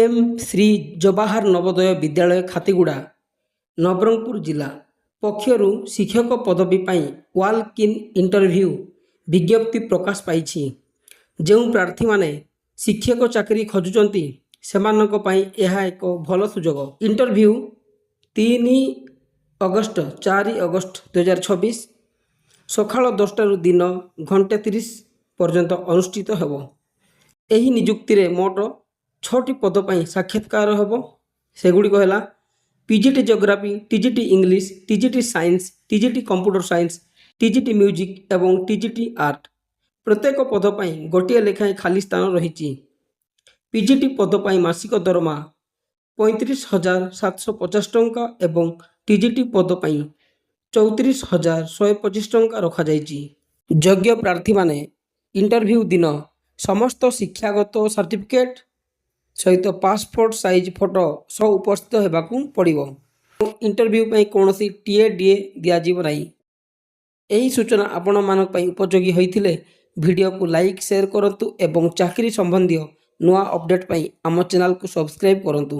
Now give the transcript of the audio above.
M Shri Jawahar Navodaya Vidyalaya Khatiguda Nabarangpur जिला पक्षरु शिक्षक पदवी वाल्क इन इंटरव्यू विज्ञप्ति प्रकाश पाई। जो प्रार्थी माने शिक्षक चाकरी खोजुचंती सेमानक पई यह एक भल सुजोग। इंटरव्यू 3 अगस्त 4 अगस्त 2026 सकाळ 10 दिन घंटे 30 पर्यंत अनुष्ठित हेबो। एही नियुक्ति रे मोट 6टी पद पर साक्षात्कार हेबो। सेगुड़िक है PGT geography, TGT English, TGT science, TGT computer science, TGT music एवं टीजीटी आर्ट। प्रत्येक पद पर गोटे लेखाएं खाली स्थान रही। पीजीटी पद पर मासिक दरमा 35,750 टंका एवं टीजीटी पद पर 34,125 टंका रखा जायछि। योग्य प्रार्थी माने इंटरव्यू दिन समस्त शिक्षागत सर्टिफिकेट सहित पासपोर्ट साइज फोटो सह उपस्थित होगाकू पड़ो। इंटरव्यू पर कौन टीए डीए दिज्व ना। यही सूचना आपण मान उपयोगी होते वीडियो को लाइक शेयर करंतु एवं चाकरी संबंधी नुआ अपडेट आम चैनल को सब्सक्राइब करंतु।